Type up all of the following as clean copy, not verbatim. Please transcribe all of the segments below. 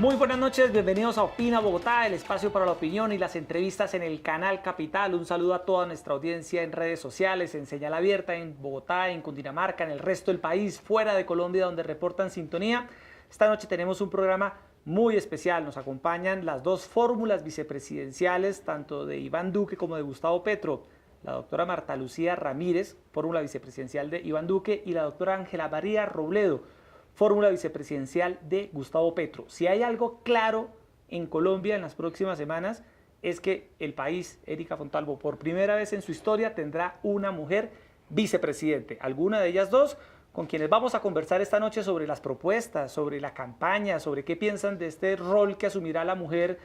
Muy buenas noches, bienvenidos a Opina Bogotá, el espacio para la opinión y las entrevistas en el canal Capital. Un saludo a toda nuestra audiencia en redes sociales, en señal abierta, en Bogotá, en Cundinamarca, en el resto del país, fuera de Colombia, donde reportan sintonía. Esta noche tenemos un programa muy especial. Nos acompañan las dos fórmulas vicepresidenciales, tanto de Iván Duque como de Gustavo Petro. La doctora Marta Lucía Ramírez, fórmula vicepresidencial de Iván Duque, y la doctora Ángela María Robledo, fórmula vicepresidencial de Gustavo Petro. Si hay algo claro en Colombia en las próximas semanas, es que el país, Erika Fontalvo, por primera vez en su historia tendrá una mujer vicepresidente. Alguna de ellas dos, con quienes vamos a conversar esta noche sobre las propuestas, sobre la campaña, sobre qué piensan de este rol que asumirá la mujer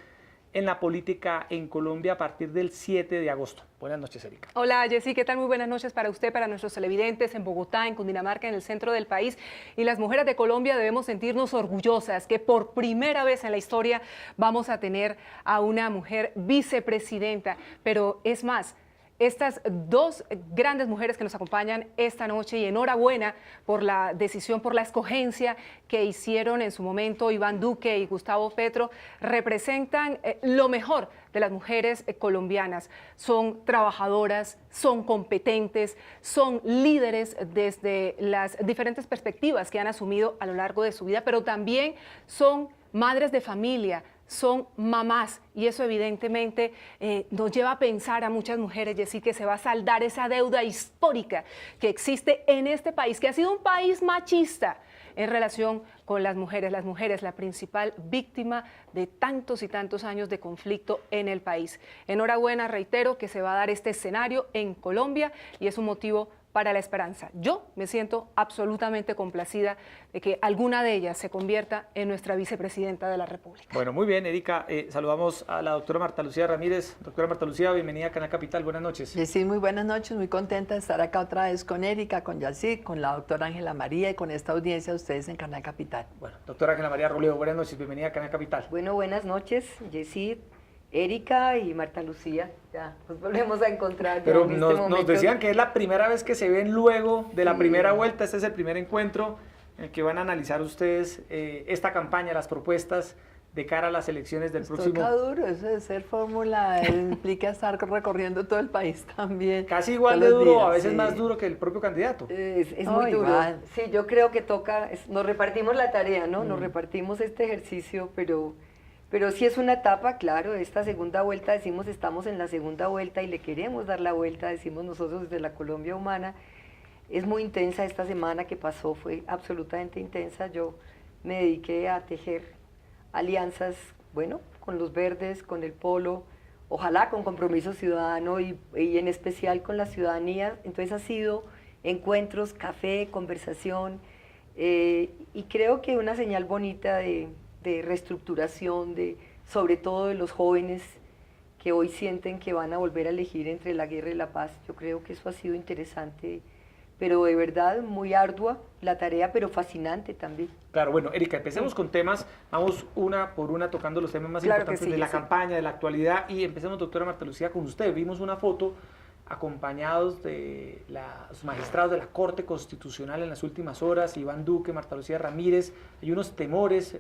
en la política en Colombia a partir del 7 de agosto. Buenas noches, Erika. Hola, Jessy, ¿qué tal? Muy buenas noches para usted, para nuestros televidentes en Bogotá, en Cundinamarca, en el centro del país. Y las mujeres de Colombia debemos sentirnos orgullosas que por primera vez en la historia vamos a tener a una mujer vicepresidenta. Pero es más, estas dos grandes mujeres que nos acompañan esta noche, y enhorabuena por la decisión, por la escogencia que hicieron en su momento Iván Duque y Gustavo Petro, representan lo mejor de las mujeres colombianas. Son trabajadoras, son competentes, son líderes desde las diferentes perspectivas que han asumido a lo largo de su vida, pero también son madres de familia, son mamás, y eso evidentemente nos lleva a pensar a muchas mujeres, Jessy, que se va a saldar esa deuda histórica que existe en este país, que ha sido un país machista en relación con las mujeres, la principal víctima de tantos y tantos años de conflicto en el país. Enhorabuena, reitero, que se va a dar este escenario en Colombia y es un motivo para la esperanza. Yo me siento absolutamente complacida de que alguna de ellas se convierta en nuestra vicepresidenta de la República. Bueno, muy bien, Erika. Saludamos a la doctora Marta Lucía Ramírez. Doctora Marta Lucía, bienvenida a Canal Capital. Buenas noches. Sí, muy buenas noches. Muy contenta de estar acá otra vez con Erika, con Yassi, con la doctora Ángela María y con esta audiencia de ustedes en Canal Capital. Bueno, doctora Ángela María Robledo, buenas noches. Bienvenida a Canal Capital. Bueno, buenas noches, Yesí, Erika y Marta Lucía. Ya nos volvemos a encontrar. Pero nos decían que es la primera vez que se ven luego de la primera vuelta. Este es el primer encuentro en el que van a analizar ustedes esta campaña, las propuestas de cara a las elecciones del próximo. Toca duro, eso de ser fórmula implica estar recorriendo todo el país también. Casi igual de duro, días, a veces sí, más duro que el propio candidato. Es muy duro. Sí, yo creo que toca, nos repartimos la tarea, ¿no? Nos repartimos este ejercicio, pero sí es una etapa, claro, esta segunda vuelta, decimos estamos en la segunda vuelta y le queremos dar la vuelta, decimos nosotros desde la Colombia Humana. Es muy intensa esta semana que pasó, fue absolutamente intensa. Yo me dediqué a tejer alianzas, bueno, con los verdes, con el polo, ojalá con Compromiso Ciudadano y en especial con la ciudadanía. Entonces ha sido encuentros, café, conversación y creo que una señal bonita de reestructuración, sobre todo de los jóvenes que hoy sienten que van a volver a elegir entre la guerra y la paz. Yo creo que eso ha sido interesante, pero de verdad muy ardua la tarea, pero fascinante también. Claro, bueno, Erika, empecemos con temas, vamos una por una tocando los temas más importantes de la campaña, de la actualidad, y empecemos, doctora Marta Lucía, con usted. Vimos una foto acompañados de los magistrados de la Corte Constitucional en las últimas horas, Iván Duque, Marta Lucía Ramírez. Hay unos temores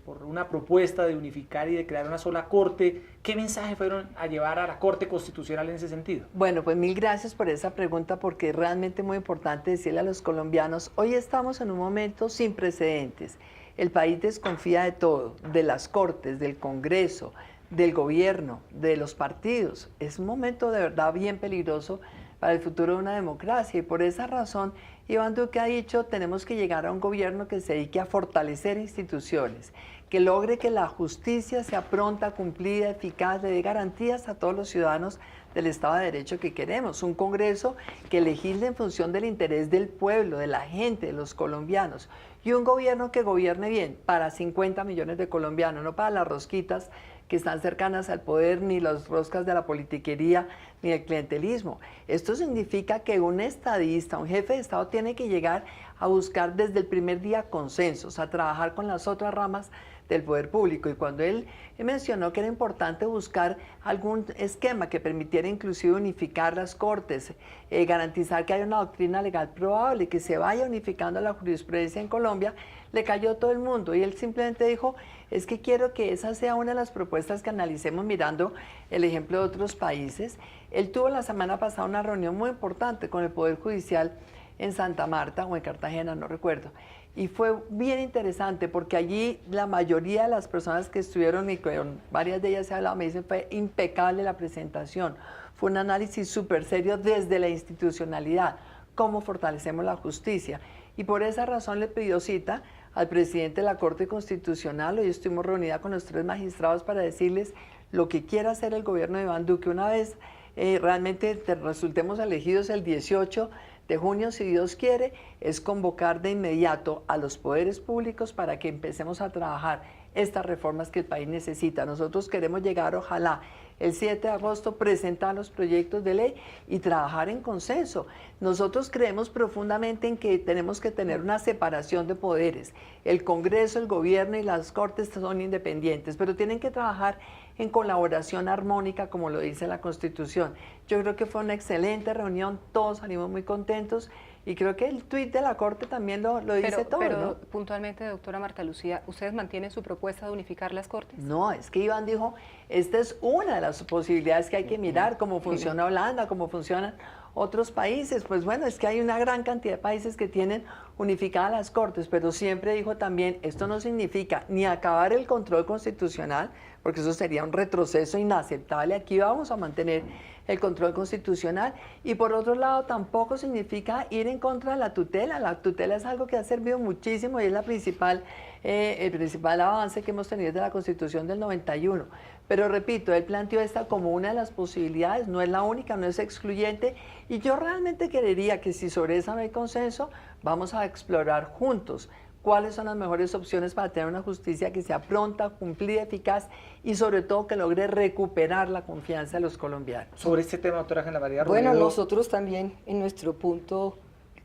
por una propuesta de unificar y de crear una sola Corte. ¿Qué mensaje fueron a llevar a la Corte Constitucional en ese sentido? Bueno, pues mil gracias por esa pregunta, porque es realmente muy importante decirle a los colombianos, hoy estamos en un momento sin precedentes. El país desconfía de todo, de las Cortes, del Congreso, del gobierno, de los partidos. Es un momento de verdad bien peligroso para el futuro de una democracia, y por esa razón Iván Duque ha dicho tenemos que llegar a un gobierno que se dedique a fortalecer instituciones, que logre que la justicia sea pronta, cumplida, eficaz, le dé garantías a todos los ciudadanos del Estado de Derecho que queremos, un Congreso que legisle en función del interés del pueblo, de la gente, de los colombianos, y un gobierno que gobierne bien para 50 millones de colombianos, no para las rosquitas que están cercanas al poder, ni las roscas de la politiquería, ni el clientelismo. Esto significa que un estadista, un jefe de Estado, tiene que llegar a buscar desde el primer día consensos, a trabajar con las otras ramas del poder público. Y cuando él mencionó que era importante buscar algún esquema que permitiera inclusive unificar las cortes, garantizar que haya una doctrina legal probable, que se vaya unificando la jurisprudencia en Colombia, le cayó todo el mundo. Y él simplemente dijo, es que quiero que esa sea una de las propuestas que analicemos mirando el ejemplo de otros países. Él tuvo la semana pasada una reunión muy importante con el Poder Judicial en Santa Marta o en Cartagena, no recuerdo. Y fue bien interesante porque allí la mayoría de las personas que estuvieron, y con varias de ellas se ha hablado, me dicen fue impecable la presentación. Fue un análisis súper serio desde la institucionalidad, cómo fortalecemos la justicia. Y por esa razón le pidió cita al presidente de la Corte Constitucional. Hoy estuvimos reunida con los 3 magistrados para decirles lo que quiera hacer el gobierno de Iván Duque. Una vez realmente resultemos elegidos el 18 de junio, si Dios quiere, es convocar de inmediato a los poderes públicos para que empecemos a trabajar estas reformas que el país necesita. Nosotros queremos llegar, ojalá, el 7 de agosto, presentar los proyectos de ley y trabajar en consenso. Nosotros creemos profundamente en que tenemos que tener una separación de poderes. El Congreso, el Gobierno y las Cortes son independientes, pero tienen que trabajar en colaboración armónica, como lo dice la Constitución. Yo creo que fue una excelente reunión, todos salimos muy contentos y creo que el tuit de la Corte también lo dice todo. Pero ¿no? puntualmente, doctora Marta Lucía, ¿ustedes mantienen su propuesta de unificar las Cortes? No, es que Iván dijo, esta es una de las posibilidades que hay que mirar, cómo funciona Holanda, cómo funcionan otros países. Pues bueno, es que hay una gran cantidad de países que tienen unificadas las Cortes, pero siempre dijo también, esto no significa ni acabar el control constitucional, porque eso sería un retroceso inaceptable. Aquí vamos a mantener el control constitucional y por otro lado tampoco significa ir en contra de la tutela. La tutela es algo que ha servido muchísimo y es el principal avance que hemos tenido de la Constitución del 91. Pero repito, él planteó esta como una de las posibilidades, no es la única, no es excluyente, y yo realmente querería que si sobre esa no hay consenso, vamos a explorar juntos cuáles son las mejores opciones para tener una justicia que sea pronta, cumplida, eficaz y sobre todo que logre recuperar la confianza de los colombianos. Sobre este tema, doctora Ángela María Bueno, Robledo. nosotros también en nuestro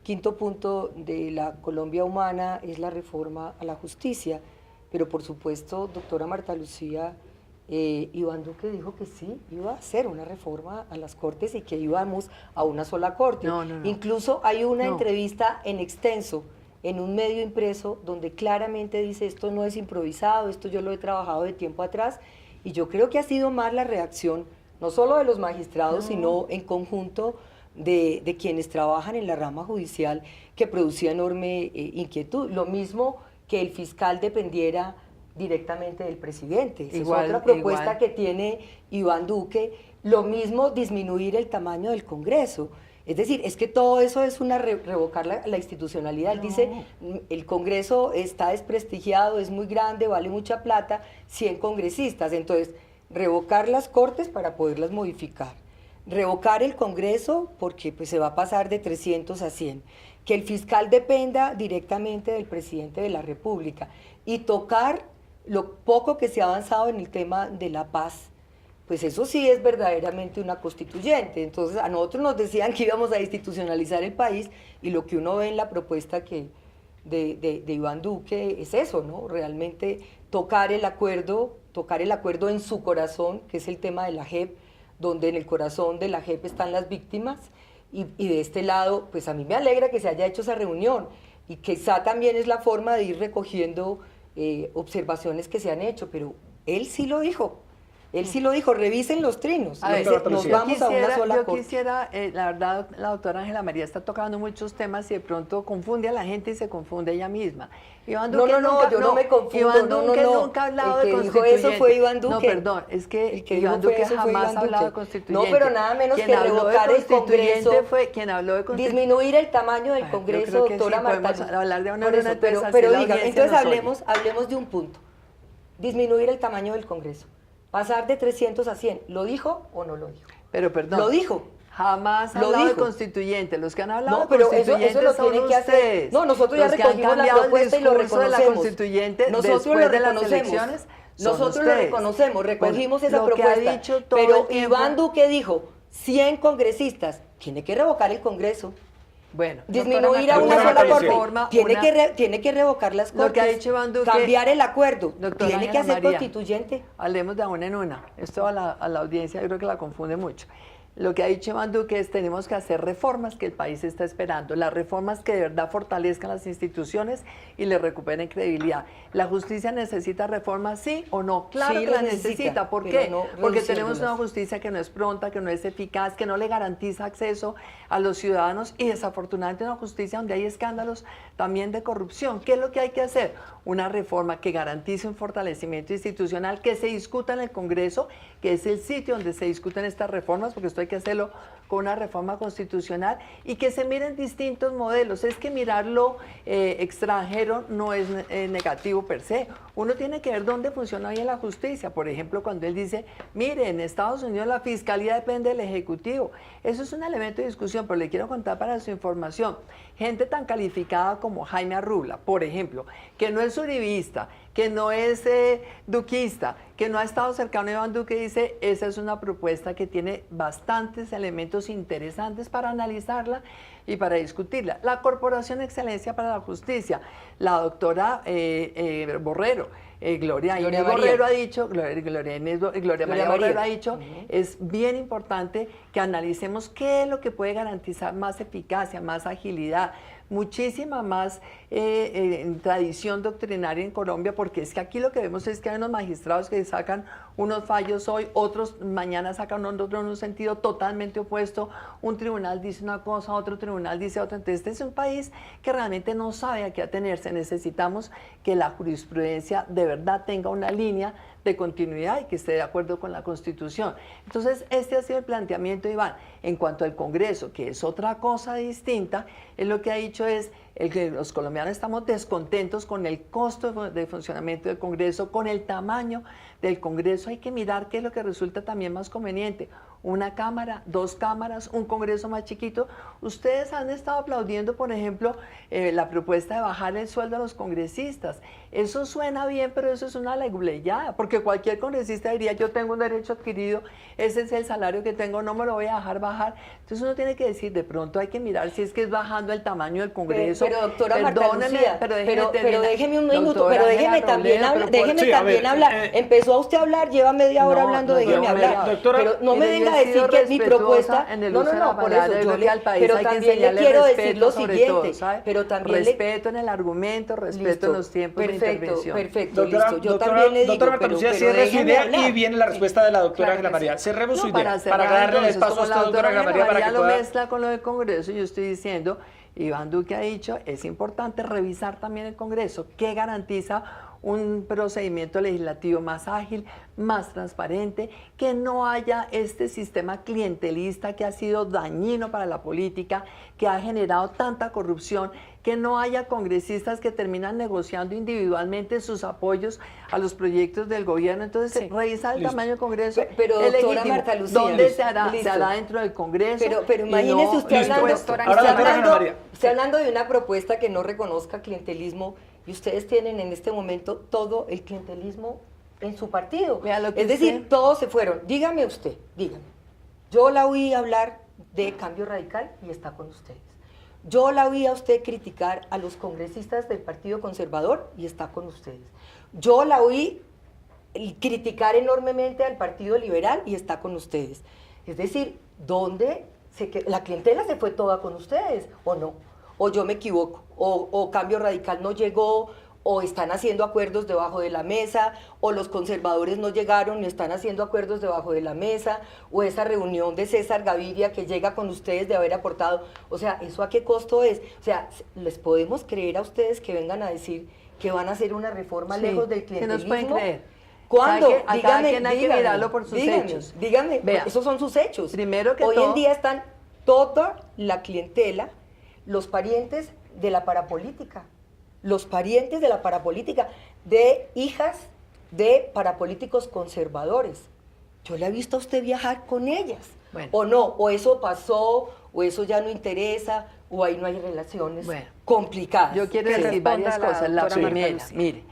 quinto punto de la Colombia humana es la reforma a la justicia, pero por supuesto, doctora Marta Lucía, Iván Duque dijo que sí, iba a hacer una reforma a las Cortes y que íbamos a una sola Corte. No. Incluso hay una entrevista en extenso en un medio impreso donde claramente dice esto no es improvisado, esto yo lo he trabajado de tiempo atrás, y yo creo que ha sido más la reacción, no solo de los magistrados, sino en conjunto de quienes trabajan en la rama judicial, que producía enorme inquietud. Lo mismo que el fiscal dependiera directamente del presidente. Esa Igual, es otra propuesta igual. que tiene Iván Duque. Lo mismo disminuir el tamaño del Congreso. Es decir, es que todo eso es revocar la institucionalidad. Él dice, el Congreso está desprestigiado, es muy grande, vale mucha plata, 100 congresistas. Entonces, revocar las Cortes para poderlas modificar. Revocar el Congreso porque pues, se va a pasar de 300 a 100. Que el fiscal dependa directamente del presidente de la República. Y tocar lo poco que se ha avanzado en el tema de la paz. Pues eso sí es verdaderamente una constituyente. Entonces a nosotros nos decían que íbamos a institucionalizar el país y lo que uno ve en la propuesta de Iván Duque es eso, ¿no? Realmente tocar el acuerdo en su corazón, que es el tema de la JEP, donde en el corazón de la JEP están las víctimas y de este lado, pues a mí me alegra que se haya hecho esa reunión y quizá también es la forma de ir recogiendo observaciones que se han hecho, pero él sí lo dijo. Él sí lo dijo, revisen los trinos. A ver, nos vamos a una sola yo Corte. quisiera, la verdad, la doctora Ángela María está tocando muchos temas y de pronto confunde a la gente y se confunde ella misma. Iván Duque yo no me confundo. Iván Duque nunca ha hablado de constituyente. El que dijo eso fue Iván Duque. No, perdón, es que Iván Duque jamás ha hablado de constituyente. No, pero nada menos que revocar el Congreso. Fue quien habló de constituyente. Disminuir el tamaño del Congreso, doctora Marta. Podemos hablar de una pero diga, entonces hablemos de un punto. Disminuir el tamaño del Congreso. Pasar de 300 a 100, ¿lo dijo o no lo dijo? Pero perdón. Lo dijo. Jamás ha hablado de constituyente. Los que han hablado de pero constituyente eso lo son tiene que hacer. ustedes. No, nosotros ya recogimos la propuesta y lo reconocemos. De la constituyente nosotros después lo de las reconocemos. elecciones. Nosotros lo reconocemos, recogimos esa lo que propuesta. ha dicho todo pero el tiempo. Iván Duque dijo, 100 congresistas, tiene que revocar el Congreso. Bueno, disminuir a una Doctora sola Patricia. corte. Tiene que revocar las cortes, Lo que ha dicho Iván Duque, cambiar el acuerdo, doctora tiene que Ángela hacer María, constituyente. Hablemos de una en una. Esto a la audiencia yo creo que la confunde mucho. Lo que ha dicho Iván Duque es tenemos que hacer reformas que el país está esperando, las reformas que de verdad fortalezcan las instituciones y le recuperen credibilidad. ¿La justicia necesita reformas, sí o no? Claro Sí, que lo la necesita. ¿Por pero qué? no Porque tenemos reduciéndolas. una justicia que no es pronta, que no es eficaz, que no le garantiza acceso a los ciudadanos y desafortunadamente una justicia donde hay escándalos también de corrupción. ¿Qué es lo que hay que hacer? Una reforma que garantice un fortalecimiento institucional, que se discuta en el Congreso, que es el sitio donde se discuten estas reformas, porque esto hay que hacerlo con una reforma constitucional y que se miren distintos modelos. Es que mirarlo extranjero no es negativo per se. Uno tiene que ver dónde funciona bien la justicia. Por ejemplo, cuando él dice, mire, en Estados Unidos la fiscalía depende del Ejecutivo. Eso es un elemento de discusión, pero le quiero contar para su información. Gente tan calificada como Jaime Arrubla, por ejemplo, que no es uribista, que no es duquista, que no ha estado cercano a Iván Duque, dice, esa es una propuesta que tiene bastantes elementos interesantes para analizarla y para discutirla. La Corporación Excelencia para la Justicia, la doctora Borrero, Gloria Inés Borrero ha dicho, Gloria María Borrero ha dicho, es bien importante que analicemos qué es lo que puede garantizar más eficacia, más agilidad, muchísima más tradición doctrinaria en Colombia, porque es que aquí lo que vemos es que hay unos magistrados que sacan unos fallos hoy, otros mañana sacan otros en un sentido totalmente opuesto, un tribunal dice una cosa, otro tribunal dice otra, entonces este es un país que realmente no sabe a qué atenerse, necesitamos que la jurisprudencia de verdad tenga una línea de continuidad y que esté de acuerdo con la Constitución. Entonces, este ha sido el planteamiento de Iván. En cuanto al Congreso, que es otra cosa distinta, él lo que ha dicho es que los colombianos estamos descontentos con el costo de funcionamiento del Congreso, con el tamaño del Congreso. Hay que mirar qué es lo que resulta también más conveniente. Una cámara, dos cámaras, un Congreso más chiquito. Ustedes han estado aplaudiendo, por ejemplo, la propuesta de bajar el sueldo a los congresistas. Eso suena bien, pero eso es una leguleyada, porque cualquier congresista diría, yo tengo un derecho adquirido, ese es el salario que tengo, no me lo voy a dejar bajar. Entonces uno tiene que decir, de pronto hay que mirar si es que es bajando el tamaño del Congreso. Pero doctora Perdóneme, Marta Lucía, pero déjeme un minuto, Doctora pero déjeme Ángela también Robledo, hablar, pero déjeme sí, a también ver, hablar. Empezó usted a hablar, lleva media hora hablando, déjeme hablar. Doctora, pero no me mire, yo venga a he sido decir que es mi propuesta. respetuosa en el No, uso no, de la no, por palabra. eso Yo yo creo que al país pero hay que también le enseñarle quiero respeto decir lo sobre siguiente, todo, ¿sabe? pero también Respeto en el argumento, respeto en los tiempos de intervención. Perfecto, Doctora, listo. Yo doctora, también le digo, doctora Marta Lucía, cierre su déjeme idea hablar. y viene la respuesta de la doctora Claro Ángela que María. sí. Cerremos su No, idea cerrar, para darle el entonces, espacio a como usted, la doctora Ángela María, para que lo pueda... mezcla con lo del Congreso, yo estoy diciendo, Iván Duque ha dicho, es importante revisar también el Congreso, que garantiza un procedimiento legislativo más ágil, más transparente, que no haya este sistema clientelista que ha sido dañino para la política, que ha generado tanta corrupción, que no haya congresistas que terminan negociando individualmente sus apoyos a los proyectos del gobierno. Entonces, Sí. revisar el Listo. tamaño del Congreso. Pero, es doctora legítimo. Marta Lucía, ¿Dónde listo, se hará? listo. Se hará dentro del Congreso. Pero y imagínese no usted hablando, impuesto. doctora Ahora, doctora Ángela hablando, María. usted hablando de una propuesta que no reconozca clientelismo, y ustedes tienen en este momento todo el clientelismo en su partido. Vea lo que Es decir, usted- todos se fueron. Dígame usted, dígame. Yo la oí hablar de cambio radical y está con ustedes. Yo la oí a usted criticar a los congresistas del Partido Conservador y está con ustedes. Yo la oí criticar enormemente al Partido Liberal y está con ustedes. Es decir, ¿dónde la clientela se fue toda con ustedes o no? O yo me equivoco, o cambio radical no llegó, o están haciendo acuerdos debajo de la mesa, o los conservadores no llegaron y están haciendo acuerdos debajo de la mesa, o esa reunión de César Gaviria que llega con ustedes de haber aportado. O sea, ¿eso a qué costo es? O sea, ¿les podemos creer a ustedes que vengan a decir que van a hacer una reforma Sí, lejos del que clientelismo? nos pueden creer. ¿Cuándo? ¿Sabe que a cada quien hay que mirarlo por sus dígame, hechos? Dígame, Vea, esos son sus hechos. primero que Hoy todo- en día están toda la clientela, los parientes de la parapolítica, los parientes de la parapolítica, de hijas de parapolíticos conservadores. Yo le he visto a usted viajar con ellas. Bueno. O no, o eso pasó, o eso ya no interesa, o ahí no hay relaciones Bueno. complicadas. Yo quiero Que decir responda varias la cosas. La doctora Marta primera, Lucía. mire,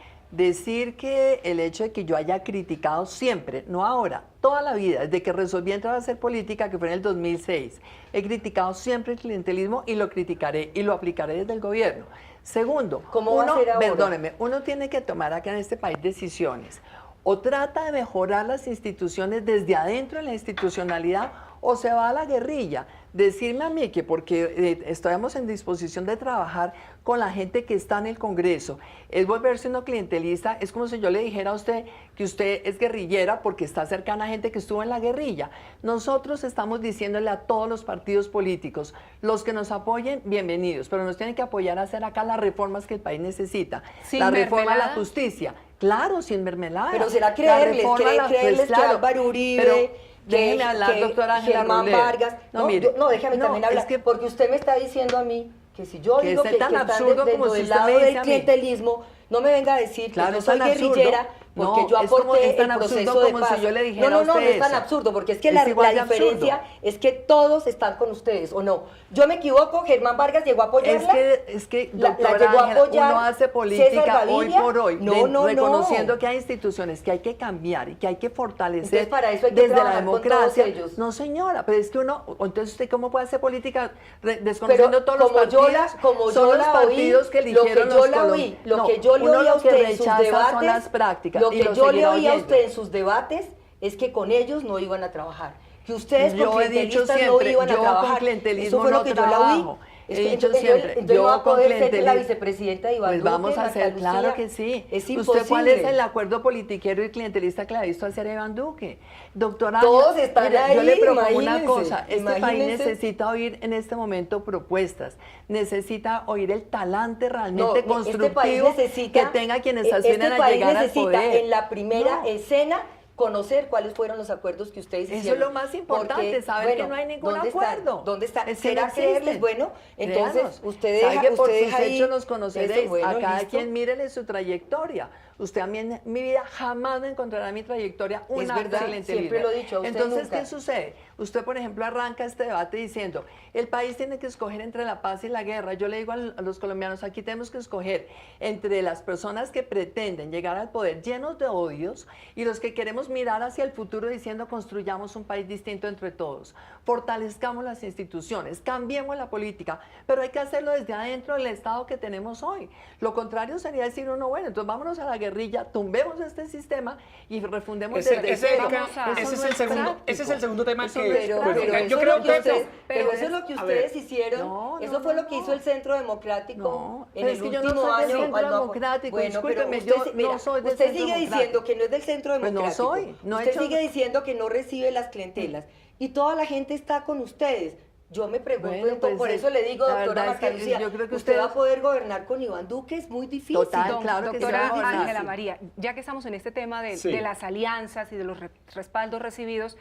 decir que el hecho de que yo haya criticado siempre, no ahora, toda la vida, desde que resolví entrar a hacer política, que fue en el 2006, he criticado siempre el clientelismo y lo criticaré y lo aplicaré desde el gobierno. Segundo, ¿Cómo va a ser ahora? perdóneme, uno tiene que tomar acá en este país decisiones. O trata de mejorar las instituciones desde adentro de la institucionalidad o se va a la guerrilla. Decirme a mí que porque estamos en disposición de trabajar con la gente que está en el Congreso, es volverse uno clientelista, es como si yo le dijera a usted que usted es guerrillera porque está cercana a gente que estuvo en la guerrilla. Nosotros estamos diciéndole a todos los partidos políticos, los que nos apoyen, bienvenidos, pero nos tienen que apoyar a hacer acá las reformas que el país necesita. ¿Sin la reforma a mermelada? la justicia. Claro, sin mermelada. Pero será La creerles, reforma a la- creerles pues, que claro, Álvaro Uribe, pero déjeme hablar, doctora Ángela Germán Robledo. Vargas. No, mire, no, déjame también hablar, es que porque usted me está diciendo a mí que si yo Que digo es que, tan que están absurdo dentro como si del usted lado me dice del a mí. clientelismo, no me venga a decir Claro, que yo es soy tan absurdo. guerrillera porque No, yo es como- aporté es tan el proceso absurdo de como si paz. yo le dijera no a es usted tan eso. absurdo, porque es que Es la igual de absurdo. diferencia es que todos están con ustedes, ¿o no? Yo me equivoco, Germán Vargas llegó a apoyarla. Es que la doctora llegó a Ángela, apoyar uno hace César política hoy Gaviria. por hoy, No. reconociendo que hay instituciones que hay que cambiar y que hay que fortalecer Entonces, para eso hay que desde la trabajar con democracia. todos ellos. No, señora, pero es que uno, entonces usted cómo puede hacer política desconociendo todos los como partidos. como son yo los la oí, partidos que lo eligieron que yo los la oí, lo que yo le uno oí a lo que usted en sus rechaza debates, son las prácticas lo y que lo yo le seguirá oí a oyendo. usted en sus debates es que con ellos no iban a trabajar, que ustedes Yo con he dicho clientelistas no siempre, iban a yo con trabajar. clientelismo Eso fue lo no que yo la trabajo. oí. He dicho Entonces, siempre, no yo va a con poder ser que la clientelismo. vicepresidenta de Iván Pues Duque, vamos a hacer, Marta claro Lucía, que sí. es ¿Usted imposible. cuál es el acuerdo politiquero y clientelista que le ha visto hacer a Iván Duque? Doctora, Todos están mire, ahí, yo le propongo una imagínense, cosa, este país imagínense. necesita oír en este momento propuestas, necesita oír el talante realmente Este país constructivo necesita, que tenga quienes aspiran este a país llegar al necesita poder. en la primera No. escena conocer cuáles fueron los acuerdos que ustedes Eso hicieron. es lo más importante, saber que no hay ningún ¿dónde acuerdo. Están? ¿Dónde están? Es que ¿Será no creerles? existen. Bueno, entonces Créanos. usted Sabe deja, que por usted sus deja ahí hechos nos conoceréis. eso, bueno, a cada listo. quien mírele su trayectoria. Usted a mí en mi vida jamás me encontrará en mi trayectoria un Es acto verdad, de clientelismo. siempre lo he dicho, a usted Entonces, nunca. ¿qué sucede? Usted, por ejemplo, arranca este debate diciendo, el país tiene que escoger entre la paz y la guerra. Yo le digo a los colombianos, aquí tenemos que escoger entre las personas que pretenden llegar al poder llenos de odios y los que queremos mirar hacia el futuro diciendo, construyamos un país distinto entre todos, fortalezcamos las instituciones, cambiemos la política, pero hay que hacerlo desde adentro del Estado que tenemos hoy. Lo contrario sería decir uno, bueno, entonces vámonos a la guerrilla, tumbemos este sistema y refundemos Ese, desde ese, cero. Erika, Eso ese, es no el es segundo, práctico. ese es el segundo tema Eso que... no es Pero, práctico. pero yo eso creo es lo que que... ustedes, pero pero eso es lo que a ver. ustedes hicieron. No, Eso no, fue no, lo que hizo no. el Centro Democrático No, en pero el es que yo último no soy del año. Centro Democrático, Bueno, pero discúlpeme, usted, yo mira, no soy del usted Centro sigue Democrático. diciendo que no es del Centro Pues no Democrático. soy, no he usted hecho- sigue diciendo que no recibe las clientelas. Y toda la gente está con ustedes. Yo me pregunto, Bueno, entonces, pues, por eso le digo, la doctora verdad es Marta que Lucía, yo creo que usted va a ustedes- poder gobernar con Iván Duque, es muy difícil. Total, claro que sí, Doctora vamos a Ángela ganar. María, ya que estamos en este tema Sí. de las alianzas y de los respaldos recibidos,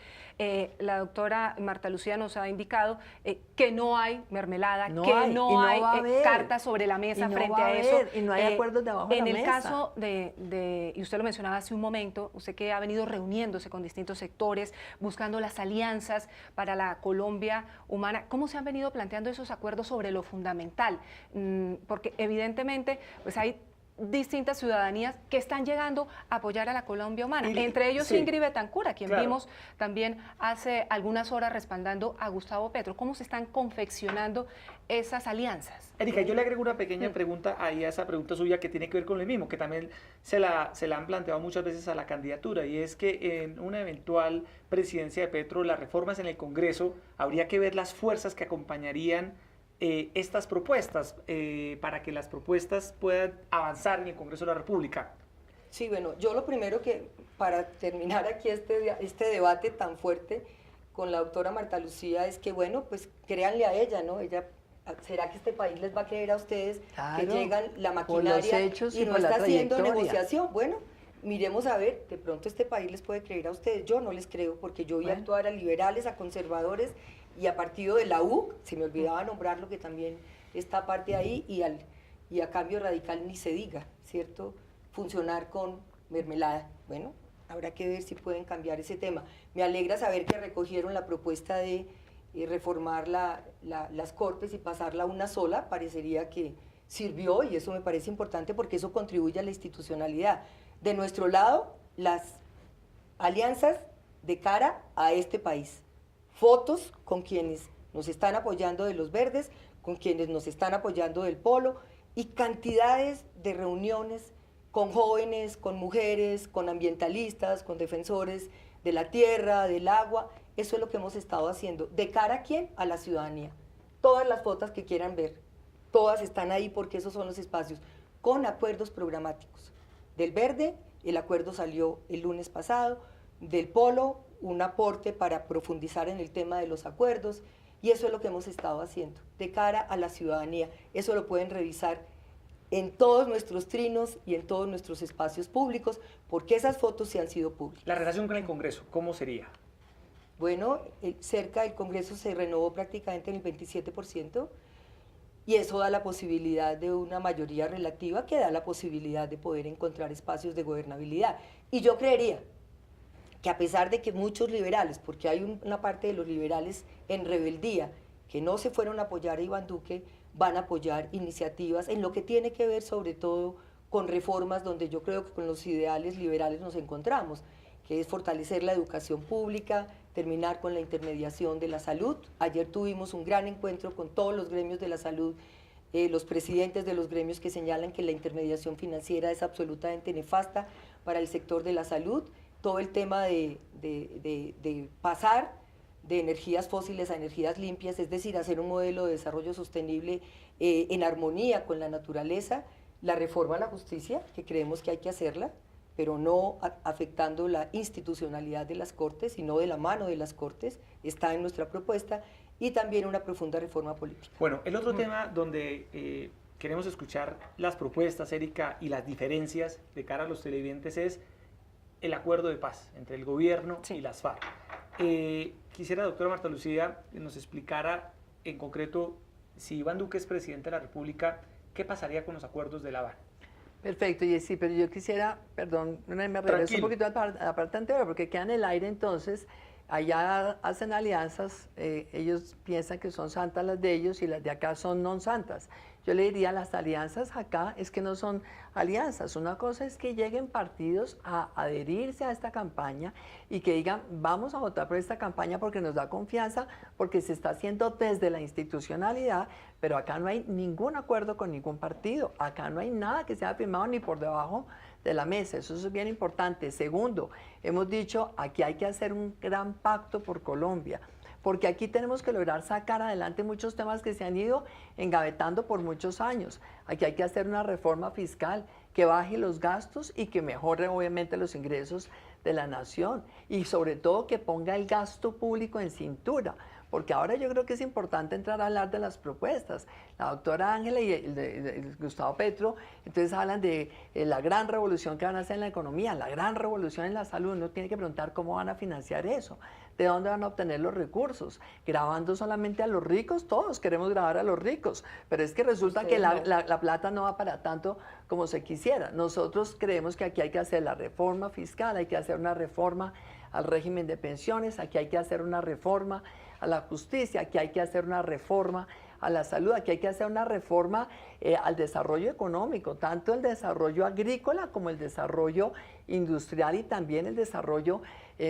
la doctora Marta Lucía nos ha indicado que no hay mermelada, No que hay, y no no hay va a haber. cartas sobre la mesa Y no frente va a a eso. haber, y no hay acuerdos debajo de en la el mesa. caso y usted lo mencionaba hace un momento, usted que ha venido reuniéndose con distintos sectores, buscando las alianzas para la Colombia humana, ¿cómo se han venido planteando esos acuerdos sobre lo fundamental? Porque evidentemente pues hay distintas ciudadanías que están llegando a apoyar a la Colombia humana, Y- entre ellos sí. Ingrid Betancourt, a quien Claro. vimos también hace algunas horas respaldando a Gustavo Petro. ¿Cómo se están confeccionando esas alianzas? Erika, yo le agrego una pequeña pregunta ahí a esa pregunta suya que tiene que ver con lo mismo, que también se la han planteado muchas veces a la candidatura, y es que en una eventual presidencia de Petro, las reformas en el Congreso, habría que ver las fuerzas que acompañarían estas propuestas para que las propuestas puedan avanzar en el Congreso de la República. Sí, bueno, yo lo primero que, para terminar aquí este debate tan fuerte con la doctora Marta Lucía, es que, bueno, pues créanle a ella, ¿no? Ella, ¿será que este país les va a creer a ustedes que Claro, llegan la por los maquinaria hechos y y no por la está haciendo trayectoria. negociación? Bueno, miremos a ver, de pronto este país les puede creer a ustedes. Yo no les creo, porque yo vi Bueno. actuar a liberales, a conservadores y a partido de la U, se me olvidaba nombrarlo, que también está parte ahí, y a Cambio Radical ni se diga, ¿cierto? Funcionar con mermelada. Bueno, habrá que ver si pueden cambiar ese tema. Me alegra saber que recogieron la propuesta de reformar las Cortes y pasarla a una sola. Parecería que sirvió y eso me parece importante porque eso contribuye a la institucionalidad. De nuestro lado, las alianzas de cara a este país. Fotos con quienes nos están apoyando de los verdes, con quienes nos están apoyando del polo y cantidades de reuniones con jóvenes, con mujeres, con ambientalistas, con defensores de la tierra, del agua. Eso es lo que hemos estado haciendo. ¿De cara a quién? A la ciudadanía. Todas las fotos que quieran ver, todas están ahí porque esos son los espacios, con acuerdos programáticos. Del verde, el acuerdo salió el lunes pasado, del polo, un aporte para profundizar en el tema de los acuerdos, y eso es lo que hemos estado haciendo, de cara a la ciudadanía. Eso lo pueden revisar en todos nuestros trinos y en todos nuestros espacios públicos, porque esas fotos sí han sido públicas. La relación con el Congreso, ¿cómo sería? Bueno, cerca del Congreso se renovó prácticamente en el 27%, y eso da la posibilidad de una mayoría relativa que da la posibilidad de poder encontrar espacios de gobernabilidad. Y yo creería que a pesar de que muchos liberales, porque hay una parte de los liberales en rebeldía, que no se fueron a apoyar a Iván Duque, van a apoyar iniciativas en lo que tiene que ver sobre todo con reformas donde yo creo que con los ideales liberales nos encontramos, que es fortalecer la educación pública, terminar con la intermediación de la salud. Ayer tuvimos un gran encuentro con todos los gremios de la salud, los presidentes de los gremios que señalan que la intermediación financiera es absolutamente nefasta para el sector de la salud. Todo el tema de pasar de energías fósiles a energías limpias, es decir, hacer un modelo de desarrollo sostenible en armonía con la naturaleza, la reforma a la justicia, que creemos que hay que hacerla, pero no afectando la institucionalidad de las Cortes, sino de la mano de las Cortes, está en nuestra propuesta, y también una profunda reforma política. Bueno, el otro tema donde queremos escuchar las propuestas, Erika, y las diferencias de cara a los televidentes es el acuerdo de paz entre el gobierno y las FARC. Quisiera, doctora Marta Lucía, que nos explicara en concreto, si Iván Duque es presidente de la República, ¿qué pasaría con los acuerdos de La Habana? Perfecto, Jessy, pero yo quisiera, perdón, me regreso un poquito a la parte anterior, porque queda en el aire entonces, allá hacen alianzas, ellos piensan que son santas las de ellos y las de acá son non santas. Yo le diría, las alianzas acá es que no son alianzas, una cosa es que lleguen partidos a adherirse a esta campaña y que digan, vamos a votar por esta campaña porque nos da confianza, porque se está haciendo desde la institucionalidad, pero acá no hay ningún acuerdo con ningún partido, acá no hay nada que sea firmado ni por debajo de la mesa, eso es bien importante. Segundo, hemos dicho, aquí hay que hacer un gran pacto por Colombia, porque aquí tenemos que lograr sacar adelante muchos temas que se han ido engavetando por muchos años. Aquí hay que hacer una reforma fiscal que baje los gastos y que mejore obviamente los ingresos de la nación y sobre todo que ponga el gasto público en cintura, porque ahora yo creo que es importante entrar a hablar de las propuestas. La doctora Ángela y el Gustavo Petro, entonces hablan de la gran revolución que van a hacer en la economía, la gran revolución en la salud. Uno tiene que preguntar cómo van a financiar eso, de dónde van a obtener los recursos, grabando solamente a los ricos. Todos queremos grabar a los ricos, pero es que resulta que la plata no va para tanto como se quisiera. Nosotros creemos que aquí hay que hacer la reforma fiscal, hay que hacer una reforma al régimen de pensiones, aquí hay que hacer una reforma a la justicia, aquí hay que hacer una reforma a la salud, aquí hay que hacer una reforma al desarrollo económico, tanto el desarrollo agrícola como el desarrollo industrial y también el desarrollo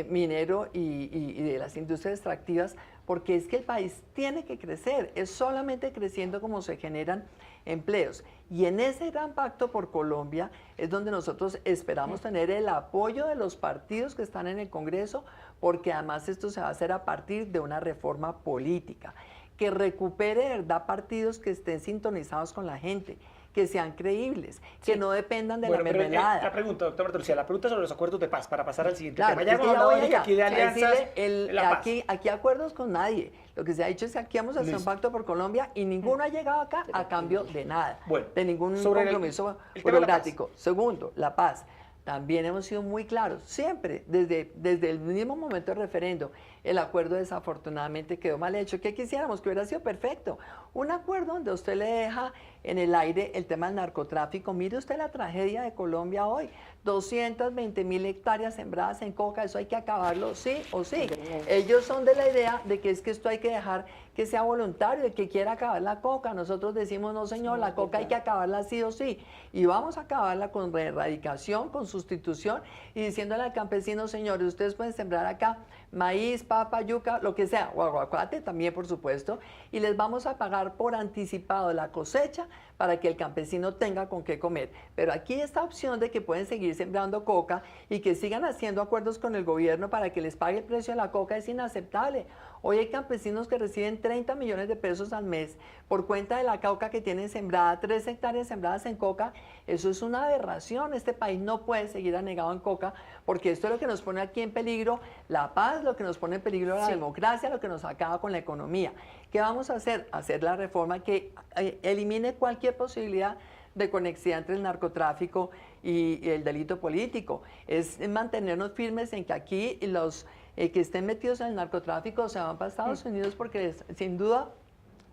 minero y de las industrias extractivas, porque es que el país tiene que crecer, es solamente creciendo como se generan empleos. Y en ese gran pacto por Colombia es donde nosotros esperamos tener el apoyo de los partidos que están en el Congreso, porque además esto se va a hacer a partir de una reforma política, que recupere de verdad partidos que estén sintonizados con la gente, que sean creíbles, que no dependan de la mermelada. La pregunta, doctora Marta Lucía, la pregunta sobre los acuerdos de paz, para pasar al siguiente tema. Ya hemos hablado aquí de alianzas, aquí acuerdos con nadie. Lo que se ha dicho es que aquí vamos a hacer un pacto por Colombia y ninguno ha llegado acá a cambio de nada, de ningún compromiso burocrático. Segundo, la paz. también hemos sido muy claros, siempre, desde el mismo momento del referendo. El acuerdo desafortunadamente quedó mal hecho. ¿Qué quisiéramos? Que hubiera sido perfecto. Un acuerdo donde usted le deja en el aire el tema del narcotráfico. Mire usted la tragedia de Colombia hoy. 220.000 hectáreas sembradas en coca, eso hay que acabarlo sí o sí. Ellos son de la idea de que es que esto hay que dejar que sea voluntario, el que quiera acabar la coca. Nosotros decimos, no señor, la coca hay que acabarla sí o sí. Y vamos a acabarla con erradicación, con sustitución y diciéndole al campesino, señores, ustedes pueden sembrar acá maíz, papa, yuca, lo que sea, o aguacate también, por supuesto, y les vamos a pagar por anticipado la cosecha para que el campesino tenga con qué comer. Pero aquí esta opción de que pueden seguir sembrando coca y que sigan haciendo acuerdos con el gobierno para que les pague el precio de la coca es inaceptable. Hoy hay campesinos que reciben 30 millones de pesos al mes por cuenta de la coca que tienen sembrada, 3 hectáreas sembradas en coca. Eso es una aberración. Este país no puede seguir anegado en coca porque esto es lo que nos pone aquí en peligro la paz, lo que nos pone en peligro la democracia, lo que nos acaba con la economía. ¿Qué vamos a hacer? Hacer la reforma que elimine cualquier posibilidad de conexidad entre el narcotráfico y el delito político. Es mantenernos firmes en que aquí los que estén metidos en el narcotráfico se van para Estados Unidos porque sin duda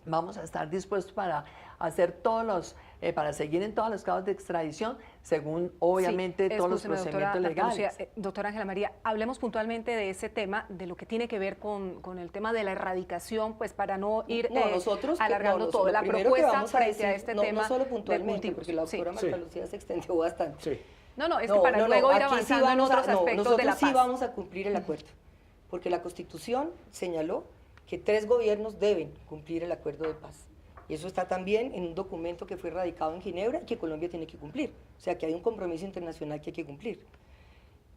vamos a estar dispuestos para hacer todos los, para seguir en todos los casos de extradición, según obviamente todos los procedimientos legales. Doctora Ángela María, hablemos puntualmente de ese tema, de lo que tiene que ver con el tema de la erradicación, pues para no ir alargando todo. La propuesta frente a este tema. No solo puntualmente, porque la doctora Marta Lucía se extendió bastante. Sí. No, es que para luego ir avanzando en otros aspectos de la paz. Nosotros sí vamos a cumplir el acuerdo, porque la Constitución señaló que 3 gobiernos deben cumplir el acuerdo de paz. Y eso está también en un documento que fue radicado en Ginebra y que Colombia tiene que cumplir. O sea, que hay un compromiso internacional que hay que cumplir.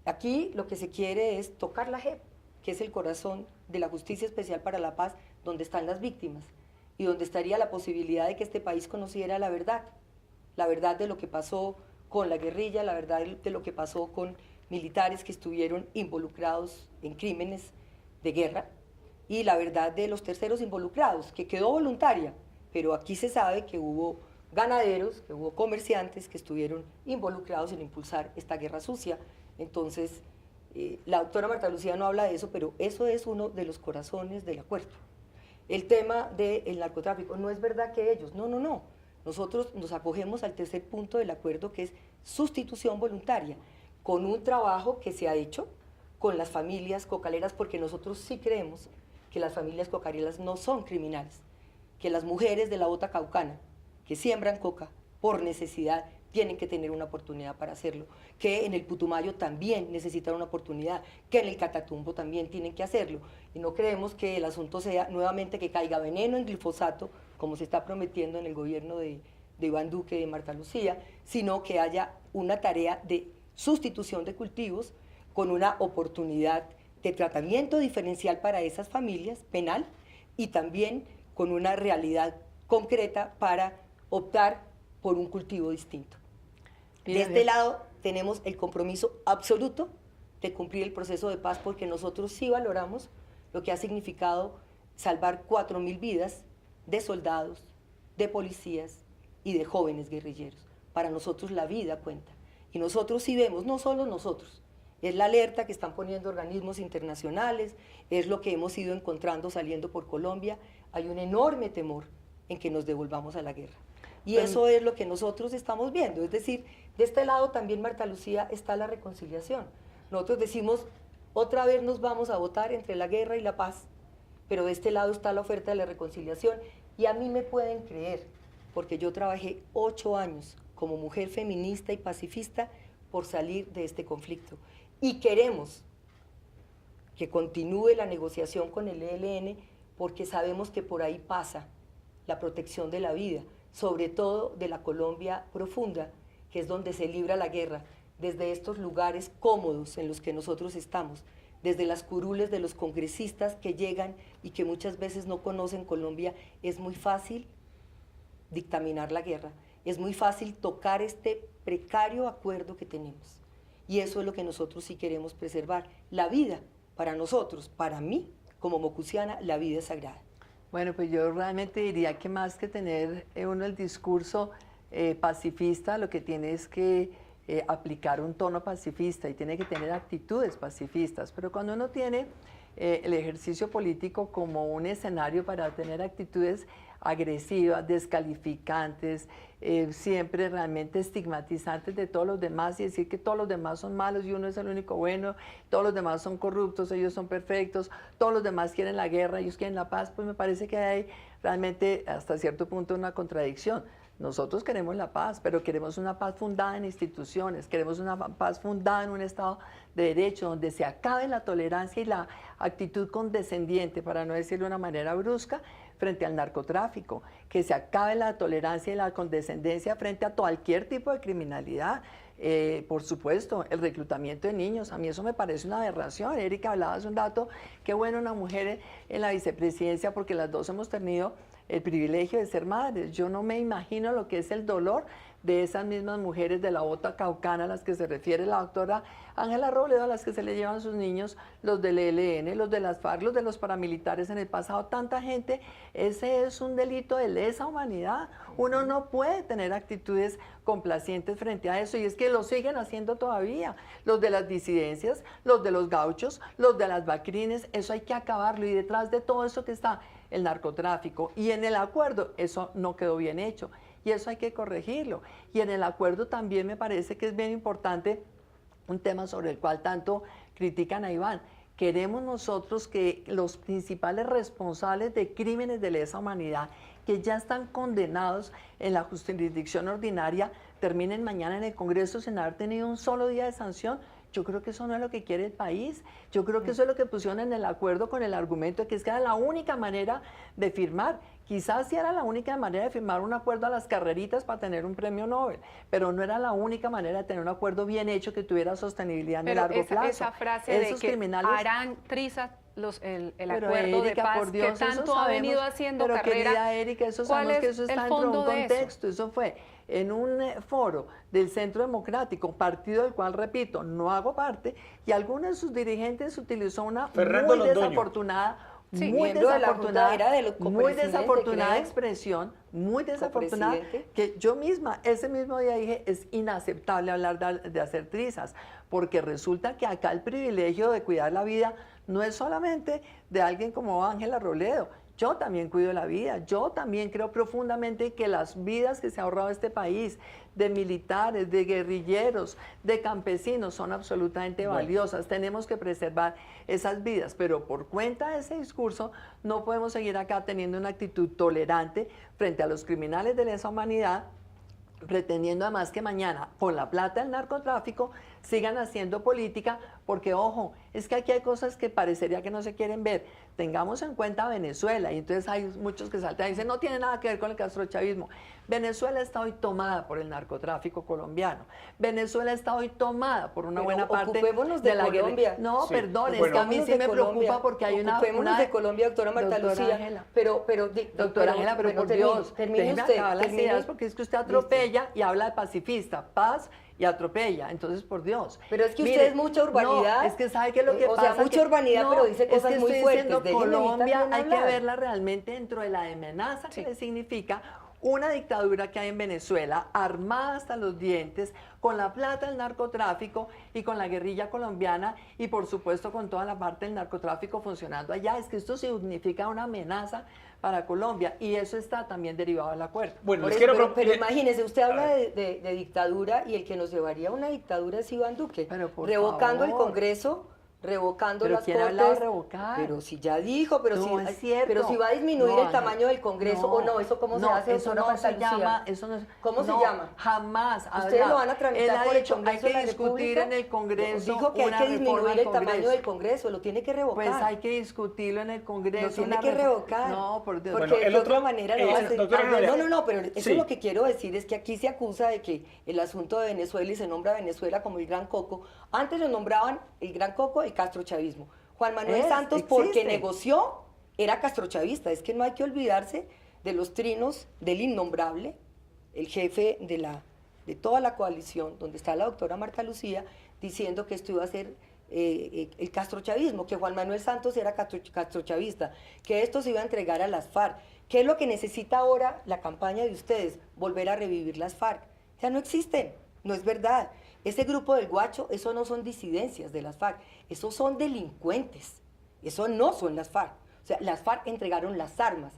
Aquí lo que se quiere es tocar la JEP, que es el corazón de la Justicia Especial para la Paz, donde están las víctimas y donde estaría la posibilidad de que este país conociera la verdad de lo que pasó con la guerrilla, la verdad de lo que pasó con militares que estuvieron involucrados en crímenes de guerra y la verdad de los terceros involucrados, que quedó voluntaria, pero aquí se sabe que hubo ganaderos, que hubo comerciantes que estuvieron involucrados en impulsar esta guerra sucia. Entonces, la doctora Marta Lucía no habla de eso, pero eso es uno de los corazones del acuerdo. El tema del narcotráfico, no es verdad que ellos, no. Nosotros nos acogemos al tercer punto del acuerdo, que es sustitución voluntaria, con un trabajo que se ha hecho con las familias cocaleras, porque nosotros sí creemos que las familias cocaleras no son criminales, que las mujeres de la bota caucana que siembran coca por necesidad tienen que tener una oportunidad para hacerlo, que en el Putumayo también necesitan una oportunidad, que en el Catatumbo también tienen que hacerlo. Y no creemos que el asunto sea nuevamente que caiga veneno en glifosato, como se está prometiendo en el gobierno de Iván Duque y de Marta Lucía, sino que haya una tarea de sustitución de cultivos con una oportunidad de tratamiento diferencial para esas familias, penal, y también con una realidad concreta para optar por un cultivo distinto. De este lado tenemos el compromiso absoluto de cumplir el proceso de paz, porque nosotros sí valoramos lo que ha significado salvar 4.000 vidas de soldados, de policías y de jóvenes guerrilleros. Para nosotros la vida cuenta. Y nosotros sí vemos, no solo nosotros, es la alerta que están poniendo organismos internacionales, es lo que hemos ido encontrando saliendo por Colombia. Hay un enorme temor en que nos devolvamos a la guerra. Y eso es lo que nosotros estamos viendo. Es decir, de este lado también, Marta Lucía, está la reconciliación. Nosotros decimos, otra vez nos vamos a votar entre la guerra y la paz, pero de este lado está la oferta de la reconciliación. Y a mí me pueden creer, porque yo trabajé 8 años como mujer feminista y pacifista por salir de este conflicto. Y queremos que continúe la negociación con el ELN, porque sabemos que por ahí pasa la protección de la vida, sobre todo de la Colombia profunda, que es donde se libra la guerra, desde estos lugares cómodos en los que nosotros estamos, desde las curules de los congresistas que llegan y que muchas veces no conocen Colombia. Es muy fácil dictaminar la guerra, es muy fácil tocar este precario acuerdo que tenemos. Y eso es lo que nosotros sí queremos preservar. La vida, para nosotros, para mí, como mocusiana, la vida es sagrada. Bueno, pues yo realmente diría que más que tener uno el discurso pacifista, lo que tiene es que aplicar un tono pacifista y tiene que tener actitudes pacifistas, pero cuando uno tiene el ejercicio político como un escenario para tener actitudes agresivas, descalificantes, siempre realmente estigmatizantes de todos los demás y decir que todos los demás son malos y uno es el único bueno, todos los demás son corruptos, ellos son perfectos, todos los demás quieren la guerra, ellos quieren la paz, pues me parece que hay realmente hasta cierto punto una contradicción. Nosotros queremos la paz, pero queremos una paz fundada en instituciones, queremos una paz fundada en un Estado de Derecho, donde se acabe la tolerancia y la actitud condescendiente, para no decirlo de una manera brusca, frente al narcotráfico, que se acabe la tolerancia y la condescendencia frente a cualquier tipo de criminalidad. Por supuesto, el reclutamiento de niños, a mí eso me parece una aberración. Erika hablaba hace un dato, qué bueno una mujer en la vicepresidencia, porque las dos hemos tenido el privilegio de ser madres. Yo no me imagino lo que es el dolor de esas mismas mujeres de la bota caucana a las que se refiere la doctora Ángela Robledo, a las que se le llevan sus niños, los del ELN, los de las FARC, los de los paramilitares en el pasado, tanta gente. Ese es un delito de lesa humanidad. Uno no puede tener actitudes complacientes frente a eso, y es que lo siguen haciendo todavía. Los de las disidencias, los de los gauchos, los de las bacrines, eso hay que acabarlo, y detrás de todo eso que está el narcotráfico, y en el acuerdo eso no quedó bien hecho, y eso hay que corregirlo. Y en el acuerdo también me parece que es bien importante un tema sobre el cual tanto critican a Iván. Queremos nosotros que los principales responsables de crímenes de lesa humanidad, que ya están condenados en la jurisdicción ordinaria, terminen mañana en el Congreso sin haber tenido un solo día de sanción. Yo creo que eso no es lo que quiere el país. Yo creo que eso es lo que pusieron en el acuerdo con el argumento de que es que era la única manera de firmar. Quizás sí era la única manera de firmar un acuerdo a las carreritas para tener un premio Nobel, pero no era la única manera de tener un acuerdo bien hecho que tuviera sostenibilidad en el largo plazo. Esa frase de que harán trizas el acuerdo de paz, por Dios, que tanto ha venido haciendo pero carrera. Querida Erika, eso sabemos que eso está dentro de un contexto. Eso fue en un foro del Centro Democrático, partido del cual, repito, no hago parte, y alguno de sus dirigentes utilizó una muy desafortunada, muy desafortunada expresión, muy desafortunada, que yo misma ese mismo día dije, es inaceptable hablar de hacer trizas, porque resulta que acá el privilegio de cuidar la vida no es solamente de alguien como Ángela Robledo. Yo también cuido la vida, yo también creo profundamente que las vidas que se ha ahorrado este país, de militares, de guerrilleros, de campesinos, son absolutamente valiosas. Tenemos que preservar esas vidas, pero por cuenta de ese discurso no podemos seguir acá teniendo una actitud tolerante frente a los criminales de lesa humanidad, pretendiendo además que mañana, con la plata del narcotráfico, sigan haciendo política, porque ojo, es que aquí hay cosas que parecería que no se quieren ver. Tengamos en cuenta Venezuela, y entonces hay muchos que saltan y dicen, no tiene nada que ver con el castrochavismo. Venezuela está hoy tomada por el narcotráfico colombiano. Venezuela está hoy tomada por una buena parte de la Colombia. No, sí, perdón, es que a mí sí me preocupa porque hay una de Colombia, doctora Marta Lucía. Ángela. Doctora Ángela, pero por Dios, déjeme acabar las ideas, porque es que usted atropella y habla de pacifista, paz y atropella, entonces por Dios. Pero es que usted es mucha urbanidad. No, es que sabe que lo que pasa. O sea, mucha urbanidad, pero dice cosas muy fuertes. Colombia hay que verla realmente dentro de la amenaza que le significa una dictadura que hay en Venezuela, armada hasta los dientes, con la plata del narcotráfico y con la guerrilla colombiana, y por supuesto con toda la parte del narcotráfico funcionando allá. Es que esto significa una amenaza para Colombia, y eso está también derivado del acuerdo. Bueno, pero imagínese, usted habla de dictadura, y el que nos llevaría a una dictadura es Iván Duque, revocando el Congreso, revocando las cortes. De revocar? Pero si ya dijo, pero si va a disminuir el tamaño del Congreso o no, eso cómo se hace, eso no se llama, ¿cómo se llama? Jamás. Ustedes lo van a tramitar por el Congreso de la República. Hay que discutir en el Congreso. Dijo que hay que disminuir el tamaño del Congreso, lo tiene que revocar. Pues hay que discutirlo en el Congreso. Lo tiene que revocar. No, por Dios. Porque de otra manera no va a ser. No, pero eso es lo que quiero decir, es que aquí se acusa de que el asunto de Venezuela, y se nombra a Venezuela como el Gran Coco. Antes lo nombraban el Gran Coco, el castrochavismo. Juan Manuel Santos, porque negoció, era castrochavista. Es que no hay que olvidarse de los trinos del innombrable, el jefe de toda la coalición, donde está la doctora Marta Lucía, diciendo que esto iba a ser el castrochavismo, que Juan Manuel Santos era castrochavista, que esto se iba a entregar a las FARC. ¿Qué es lo que necesita ahora la campaña de ustedes? Volver a revivir las FARC. Ya no existen, no es verdad. Ese grupo del Guacho, eso no son disidencias de las FARC, esos son delincuentes, eso no son las FARC. O sea, las FARC entregaron las armas,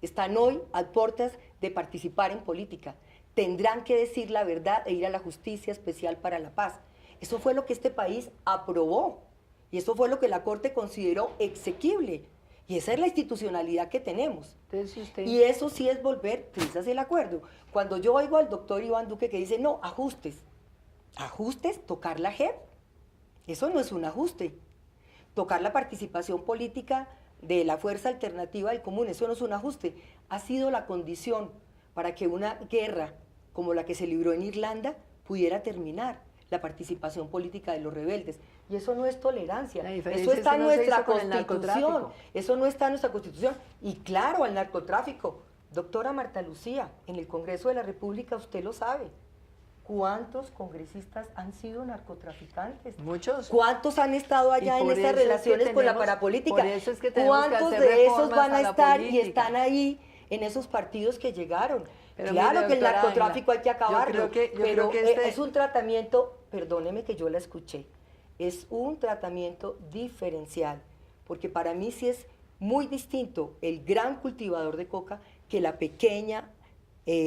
están hoy a puertas de participar en política, tendrán que decir la verdad e ir a la justicia especial para la paz. Eso fue lo que este país aprobó y eso fue lo que la Corte consideró exequible. Y esa es la institucionalidad que tenemos. Entonces, Y eso sí es volver trizas el acuerdo. Cuando yo oigo al doctor Iván Duque que dice, no, ajustes, tocar la JEP, eso no es un ajuste. Tocar la participación política de la fuerza alternativa del común, eso no es un ajuste. Ha sido la condición para que una guerra como la que se libró en Irlanda pudiera terminar, la participación política de los rebeldes. Y eso no es tolerancia, eso está en nuestra Constitución, eso no está en nuestra Constitución. Y claro, al narcotráfico, doctora Marta Lucía, en el Congreso de la República usted lo sabe, ¿cuántos congresistas han sido narcotraficantes? Muchos. ¿Cuántos han estado allá en esas relaciones con la parapolítica? Por eso es que tenemos ¿Cuántos que hacer de esos reformas van a a la estar y política? están ahí en esos partidos que llegaron? Pero claro mire, que el doctora narcotráfico Ángela, hay que acabarlo, yo pero creo que es un tratamiento, perdóneme que yo la escuché, es un tratamiento diferencial, porque para mí sí es muy distinto el gran cultivador de coca que la pequeña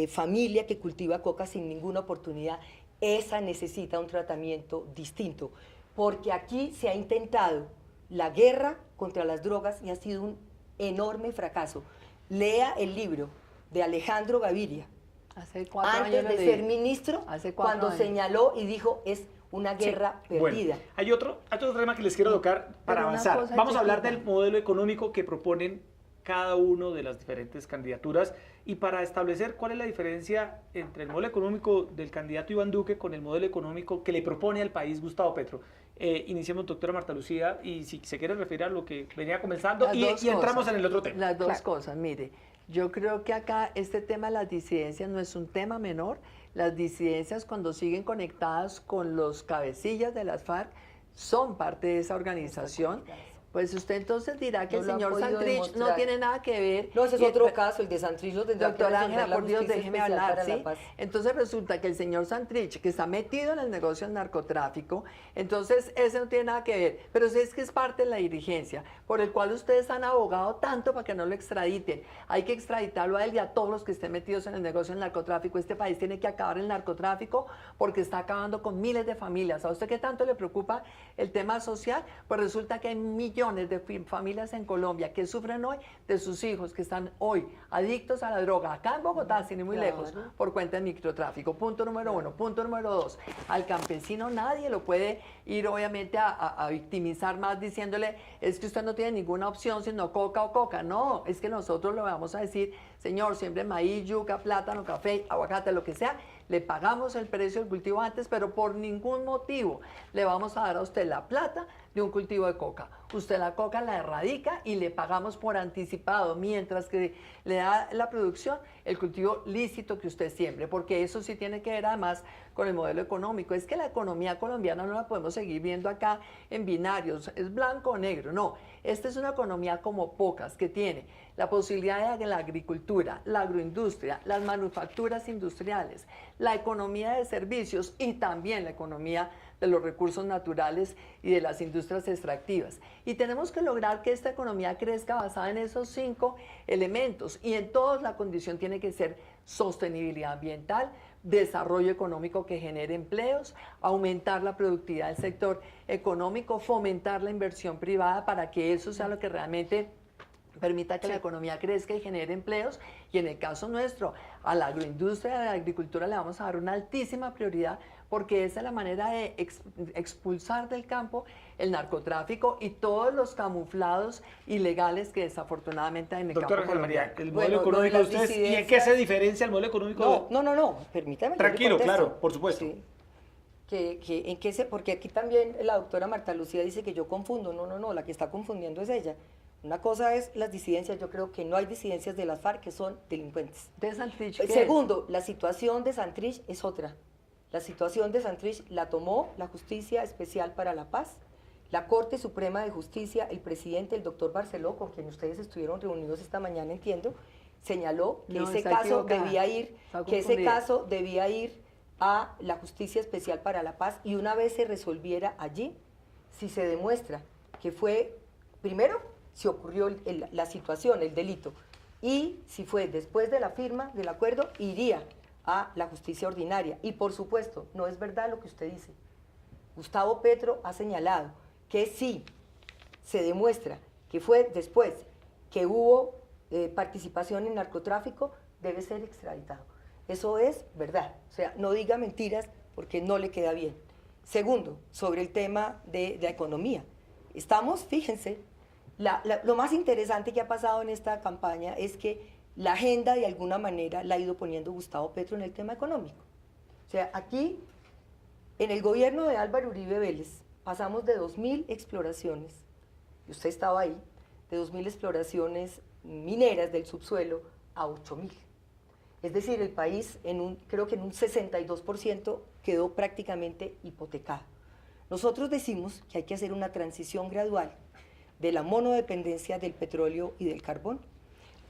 familia que cultiva coca sin ninguna oportunidad. Esa necesita un tratamiento distinto, porque aquí se ha intentado la guerra contra las drogas y ha sido un enorme fracaso. Lea el libro de Alejandro Gaviria, Hace 4 antes años de lo leí. ser ministro, Hace 4 cuando años. señaló y dijo es una guerra perdida. Bueno, hay otro tema que les quiero tocar para Pero una avanzar. cosa Vamos a hablar chiquita. del modelo económico que proponen cada uno de las diferentes candidaturas y para establecer cuál es la diferencia entre el modelo económico del candidato Iván Duque con el modelo económico que le propone al país Gustavo Petro. Iniciemos, doctora Marta Lucía, y si se quiere referir a lo que venía comenzando Las y dos entramos cosas. en el otro tema. Las dos Claro. cosas, mire, yo creo que acá este tema de las disidencias no es un tema menor. Las disidencias, cuando siguen conectadas con los cabecillas de las FARC, son parte de esa organización. Pues usted entonces dirá que No el lo han señor podido Santrich no demostrar. tiene nada que ver. No, ese es Y- otro caso, el de Santrich lo tendrá que Doctora resolver Ángela, la por Dios, Justicia déjeme Especial hablar, para la ¿sí? Paz. Entonces resulta que el señor Santrich, que está metido en el negocio del narcotráfico, entonces ese no tiene nada que ver, pero sí es que es parte de la dirigencia, por el cual ustedes han abogado tanto para que no lo extraditen. Hay que extraditarlo a él y a todos los que estén metidos en el negocio del narcotráfico. Este país tiene que acabar el narcotráfico porque está acabando con miles de familias. ¿A usted qué tanto le preocupa el tema social? Pues resulta que hay millones de familias en Colombia que sufren hoy de sus hijos que están hoy adictos a la droga, acá en Bogotá, sin ir muy Claro. lejos, por cuenta del microtráfico. Punto número 1. Punto número 2, al campesino nadie lo puede ir obviamente a victimizar más diciéndole, es que usted no tiene ninguna opción sino coca o coca. No, es que nosotros le vamos a decir, señor, siembre maíz, yuca, plátano, café, aguacate, lo que sea, le pagamos el precio del cultivo antes, pero por ningún motivo le vamos a dar a usted la plata de un cultivo de coca. Usted la coca la erradica y le pagamos por anticipado, mientras que le da la producción el cultivo lícito que usted siembre, porque eso sí tiene que ver además con el modelo económico. Es que la economía colombiana no la podemos seguir viendo acá en binarios, es blanco o negro, no. Esta es una economía como pocas, que tiene la posibilidad de la agricultura, la agroindustria, las manufacturas industriales, la economía de servicios y también la economía de los recursos naturales y de las industrias extractivas. Y tenemos que lograr que esta economía crezca basada en esos 5 elementos y en todos la condición tiene que ser sostenibilidad ambiental, desarrollo económico que genere empleos, aumentar la productividad del sector económico, fomentar la inversión privada para que eso sea lo que realmente permita que la economía crezca y genere empleos, y en el caso nuestro, a la agroindustria, a la agricultura le vamos a dar una altísima prioridad porque esa es la manera de expulsar del campo el narcotráfico y todos los camuflados ilegales que desafortunadamente hay en el Doctora campo Ángela María, colombiano. el Bueno, modelo lo de económico de las ustedes, ¿y en qué disidencias- se diferencia el modelo económico? No, permítame. yo le Tranquilo, contesto. claro, por supuesto. Sí. ¿En qué se? Porque aquí también la doctora Marta Lucía dice que yo confundo. No, la que está confundiendo es ella. Una cosa es las disidencias, yo creo que no hay disidencias de las FARC que son delincuentes. ¿De Santrich qué es? Segundo, la situación de Santrich es otra. La situación de Santrich la tomó la Justicia Especial para la Paz, la Corte Suprema de Justicia, el presidente, el doctor Barceló, con quien ustedes estuvieron reunidos esta mañana, entiendo, señaló que No, ese está caso equivocada. debía ir, Está que ese confundida. caso debía ir a la Justicia Especial para la Paz y una vez se resolviera allí, si se demuestra que fue, primero, si ocurrió la situación, el delito, y si fue después de la firma del acuerdo, iría a la justicia ordinaria. Y por supuesto, no es verdad lo que usted dice. Gustavo Petro ha señalado que si se demuestra que fue después que hubo participación en narcotráfico, debe ser extraditado. Eso es verdad. O sea, no diga mentiras porque no le queda bien. Segundo, sobre el tema de la economía. Estamos, fíjense, lo más interesante que ha pasado en esta campaña es que la agenda de alguna manera la ha ido poniendo Gustavo Petro en el tema económico. O sea, aquí, en el gobierno de Álvaro Uribe Vélez, pasamos de 2.000 exploraciones, y usted estaba ahí, de 2.000 exploraciones mineras del subsuelo a 8.000. Es decir, el país, creo que en un 62% quedó prácticamente hipotecado. Nosotros decimos que hay que hacer una transición gradual de la monodependencia del petróleo y del carbón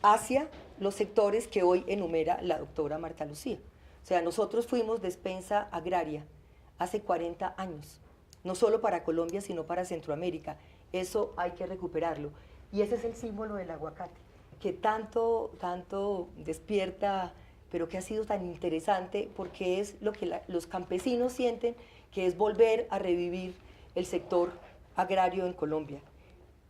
hacia los sectores que hoy enumera la doctora Marta Lucía. O sea, nosotros fuimos despensa agraria hace 40 años, no solo para Colombia, sino para Centroamérica. Eso hay que recuperarlo. Y ese es el símbolo del aguacate, que tanto despierta, pero que ha sido tan interesante, porque es lo que los campesinos sienten, que es volver a revivir el sector agrario en Colombia.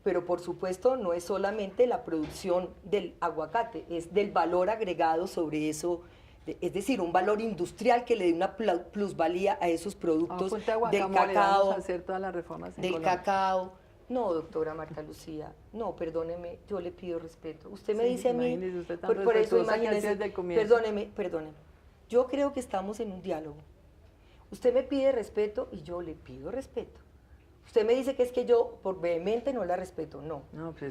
Pero por supuesto no es solamente la producción del aguacate, es del valor agregado sobre eso, es decir, un valor industrial que le dé una plusvalía a esos productos del cacao, vamos a hacer todas las reformas en del Colombia. Cacao. No, doctora Marta Lucía, no, perdóneme, yo le pido respeto. Usted me dice a mí, por eso imagínese, perdóneme. Yo creo que estamos en un diálogo. Usted me pide respeto y yo le pido respeto. Usted me dice que es que yo por vehemente no la respeto, no.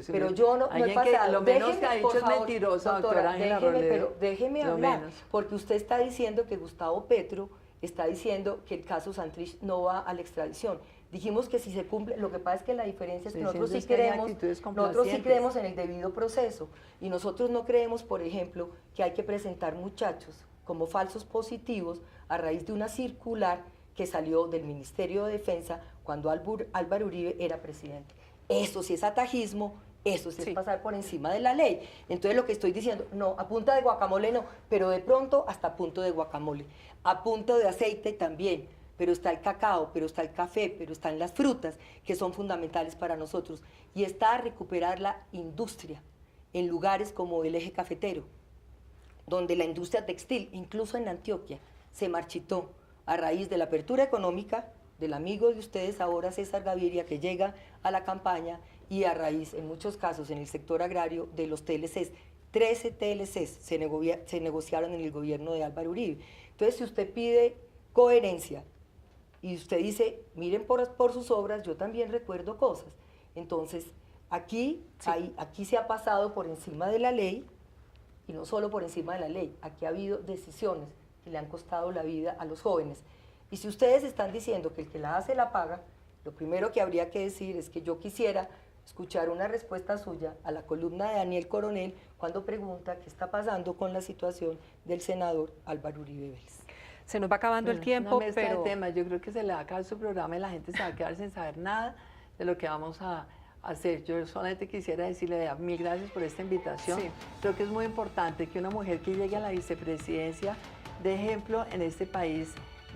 Pero yo no he pasado. Lo menos que ha dicho es mentiroso, doctora Ángela Robledo. Pero déjeme hablar, porque usted está diciendo que Gustavo Petro está diciendo que el caso Santrich no va a la extradición. Dijimos que si se cumple, lo que pasa es que la diferencia es que nosotros sí creemos en el debido proceso y nosotros no creemos, por ejemplo, que hay que presentar muchachos como falsos positivos a raíz de una circular que salió del Ministerio de Defensa cuando Álvaro Uribe era presidente. Eso sí es atajismo, eso sí es pasar por encima de la ley. Entonces lo que estoy diciendo, no, a punta de guacamole no, pero de pronto hasta a punto de guacamole, a punto de aceite también, pero está el cacao, pero está el café, pero están las frutas que son fundamentales para nosotros. Y está a recuperar la industria en lugares como el eje cafetero, donde la industria textil, incluso en Antioquia, se marchitó a raíz de la apertura económica del amigo de ustedes ahora, César Gaviria, que llega a la campaña, y a raíz, en muchos casos, en el sector agrario, de los TLCs. 13 TLCs se negociaron en el gobierno de Álvaro Uribe. Entonces, si usted pide coherencia y usted dice, miren por sus obras, yo también recuerdo cosas. Entonces, aquí se ha pasado por encima de la ley, y no solo por encima de la ley, aquí ha habido decisiones que le han costado la vida a los jóvenes. Y si ustedes están diciendo que el que la hace la paga, lo primero que habría que decir es que yo quisiera escuchar una respuesta suya a la columna de Daniel Coronel cuando pregunta qué está pasando con la situación del senador Álvaro Uribe Vélez. Se nos va acabando el tiempo, pero temas. Yo creo que se le va a acabar su programa y la gente se va a quedar sin saber nada de lo que vamos a hacer. Yo solamente quisiera decirle mil gracias por esta invitación. Sí. Creo que es muy importante que una mujer que llegue a la vicepresidencia dé ejemplo en este país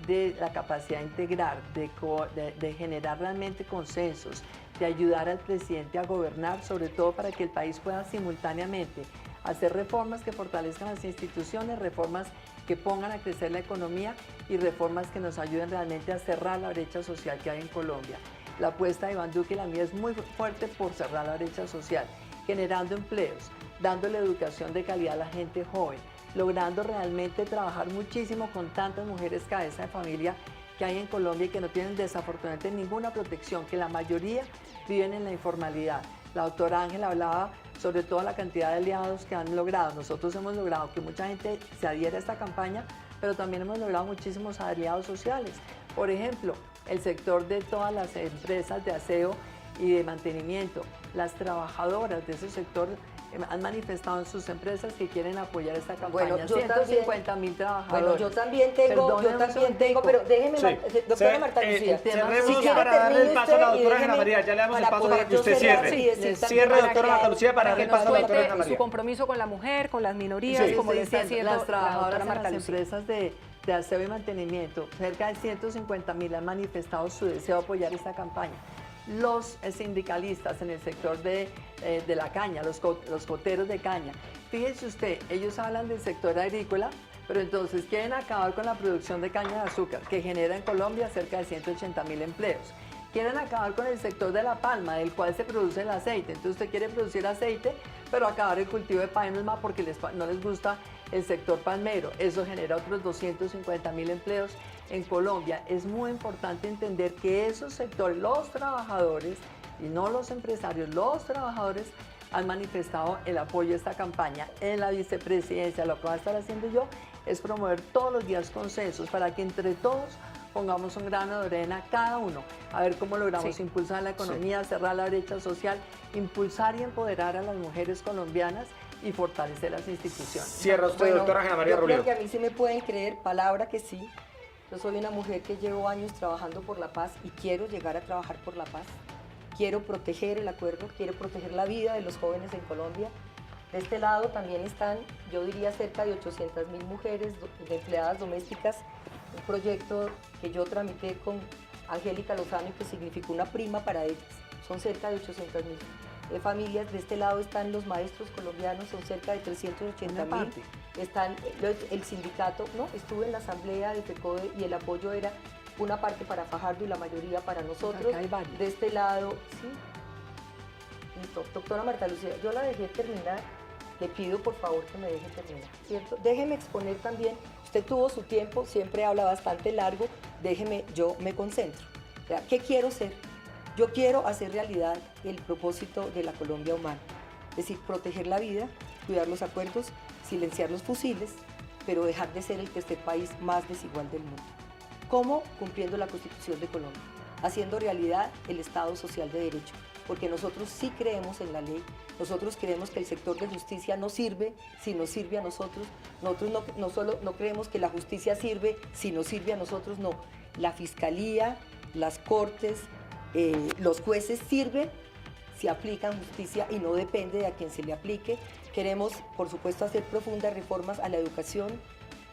de la capacidad de integrar, de generar realmente consensos, de ayudar al presidente a gobernar, sobre todo para que el país pueda simultáneamente hacer reformas que fortalezcan las instituciones, reformas que pongan a crecer la economía y reformas que nos ayuden realmente a cerrar la brecha social que hay en Colombia. La apuesta de Iván Duque y la mía es muy fuerte por cerrar la brecha social, generando empleos, dándole educación de calidad a la gente joven, logrando realmente trabajar muchísimo con tantas mujeres cabeza de familia que hay en Colombia y que no tienen desafortunadamente ninguna protección, que la mayoría viven en la informalidad. La doctora Ángela hablaba sobre toda la cantidad de aliados que han logrado. Nosotros hemos logrado que mucha gente se adhiera a esta campaña, pero también hemos logrado muchísimos aliados sociales. Por ejemplo, el sector de todas las empresas de aseo y de mantenimiento, las trabajadoras de ese sector han manifestado en sus empresas que quieren apoyar esta campaña. Bueno, yo 150.000 trabajadores. Bueno, yo también tengo, pero déjeme, doctora Marta Lucía. Cerremos para darle el paso a la doctora Ana María. Ya le damos el paso para que usted cierre. Cierre, doctora Marta Lucía, para darle el paso a la doctora Ana María. Su compromiso con la mujer, con las minorías, como le está haciendo las trabajadoras la en las empresas de aseo y mantenimiento, cerca de 150.000 han manifestado su deseo de apoyar esta campaña. Los sindicalistas en el sector de la caña, los coteros de caña, fíjese usted, ellos hablan del sector agrícola, pero entonces quieren acabar con la producción de caña de azúcar, que genera en Colombia cerca de 180.000 empleos. Quieren acabar con el sector de la palma, del cual se produce el aceite. Entonces usted quiere producir aceite, pero acabar el cultivo de palma porque no les gusta el sector palmero. Eso genera otros 250.000 empleos en Colombia. Es muy importante entender que esos sectores, los trabajadores, y no los empresarios, los trabajadores han manifestado el apoyo a esta campaña. En la vicepresidencia lo que va a estar haciendo yo es promover todos los días consensos para que entre todos pongamos un grano de arena cada uno, a ver cómo logramos impulsar la economía, cerrar la brecha social, impulsar y empoderar a las mujeres colombianas y fortalecer las instituciones. Cierra usted, doctora Ana María Robledo. Yo creo que a mí sí me pueden creer, palabra que sí. Yo soy una mujer que llevo años trabajando por la paz y quiero llegar a trabajar por la paz. Quiero proteger el acuerdo, quiero proteger la vida de los jóvenes en Colombia. De este lado también están, yo diría, cerca de 800.000 mujeres de empleadas domésticas, un proyecto que yo tramité con Angélica Lozano y que significó una prima para ellas. Son cerca de 800.000 familias. De este lado están los maestros colombianos, son cerca de 380.000. Están el sindicato, ¿no? Estuve en la asamblea de FECODE y el apoyo era una parte para Fajardo y la mayoría para nosotros. Acá hay varios. De este lado, sí. Listo. Doctora Marta Lucía, yo la dejé terminar. Le pido por favor que me deje terminar, ¿cierto? Déjeme exponer también, usted tuvo su tiempo, siempre habla bastante largo, déjeme, yo me concentro. O sea, ¿qué quiero ser? Yo quiero hacer realidad el propósito de la Colombia humana, es decir, proteger la vida, cuidar los acuerdos, silenciar los fusiles, pero dejar de ser el tercer país más desigual del mundo. ¿Cómo? Cumpliendo la Constitución de Colombia, haciendo realidad el Estado Social de Derecho, porque nosotros sí creemos en la ley. Nosotros creemos que el sector de justicia no sirve si nos sirve a nosotros. Nosotros no creemos que la justicia sirve si nos sirve a nosotros, no. La fiscalía, las cortes, los jueces sirven si aplican justicia y no depende de a quién se le aplique. Queremos, por supuesto, hacer profundas reformas a la educación,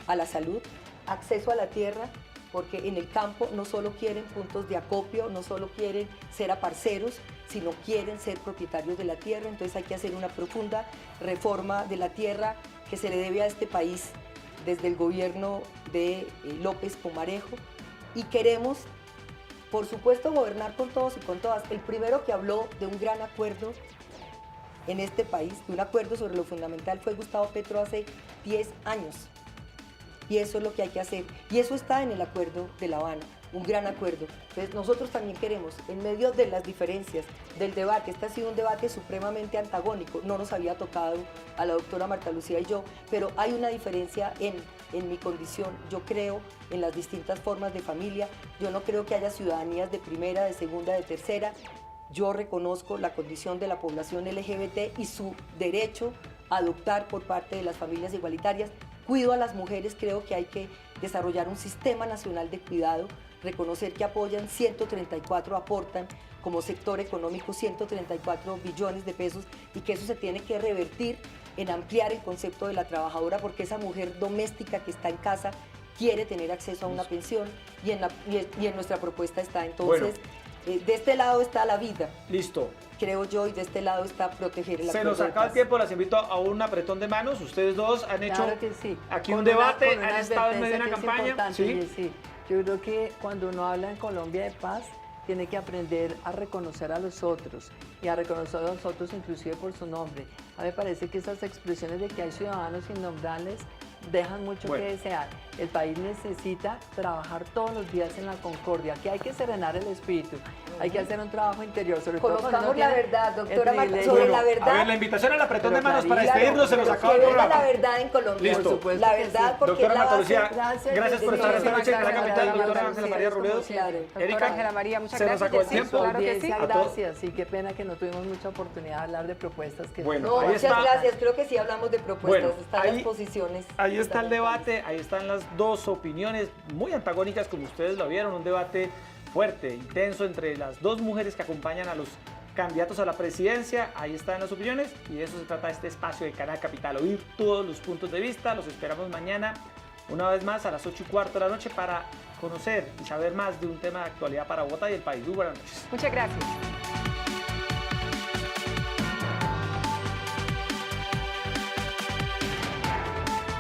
a la salud, acceso a la tierra, porque en el campo no solo quieren puntos de acopio, no solo quieren ser aparceros, sino quieren ser propietarios de la tierra. Entonces hay que hacer una profunda reforma de la tierra que se le debe a este país desde el gobierno de López Pumarejo. Y queremos, por supuesto, gobernar con todos y con todas. El primero que habló de un gran acuerdo en este país, de un acuerdo sobre lo fundamental, fue Gustavo Petro hace 10 años. Y eso es lo que hay que hacer. Y eso está en el acuerdo de La Habana, un gran acuerdo. Entonces nosotros también queremos, en medio de las diferencias, del debate, este ha sido un debate supremamente antagónico, no nos había tocado a la doctora Marta Lucía y yo, pero hay una diferencia en mi condición. Yo creo en las distintas formas de familia, yo no creo que haya ciudadanías de primera, de segunda, de tercera. Yo reconozco la condición de la población LGBT y su derecho a adoptar por parte de las familias igualitarias. Cuido a las mujeres, creo que hay que desarrollar un sistema nacional de cuidado, reconocer que apoyan 134, aportan como sector económico 134 billones de pesos y que eso se tiene que revertir en ampliar el concepto de la trabajadora, porque esa mujer doméstica que está en casa quiere tener acceso a una pensión y en nuestra propuesta está. Entonces, de este lado está la vida. Listo. Creo yo, y de este lado está proteger el Se acuerdo nos de acaba el paz. tiempo, las invito a un apretón de manos. Ustedes dos han hecho Claro que sí. aquí Con un debate, con han estado en medio de una advertencia que es campaña. importante, sí. Yo creo que cuando uno habla en Colombia de paz, tiene que aprender a reconocer a los otros y a reconocer a los otros inclusive por su nombre. A mí me parece que esas expresiones de que hay ciudadanos innombrables dejan mucho Bueno. que desear. El país necesita trabajar todos los días en la concordia. Aquí hay que serenar el espíritu, hay que hacer un trabajo interior, sobre todo cuando Conozcamos uno la tiene verdad, el doctora Marta, privilegio. sobre Bueno, la verdad. a ver, la invitación al apretón de Pero manos para Clarita, despedirnos, se nos Pero acaba el que viva programa. la verdad en Colombia. Listo. Por supuesto La que sí. verdad, porque Doctora es la Marta base. Lucía, gracias por estar esta noche en Canal Capital, doctora Ángela María Robledo. Doctora Ángela María, muchas se nos gracias. acabó el Sí, tiempo. claro que sí. Audiencia, A todos. gracias. Sí, qué pena que no tuvimos mucha oportunidad de hablar de propuestas. Que Bueno, No, ahí muchas está. gracias. Creo que sí hablamos de propuestas. Bueno, Están ahí- las posiciones. Ahí está el Están debate, ahí están las dos opiniones muy antagónicas como ustedes lo vieron, un debate fuerte, intenso entre las dos mujeres que acompañan a los candidatos a la presidencia. Ahí están las opiniones y de eso se trata este espacio de Canal Capital, oír todos los puntos de vista. Los esperamos mañana una vez más a las 8:15 de la noche para conocer y saber más de un tema de actualidad para Bogotá y el país. Muy buenas noches. Muchas gracias.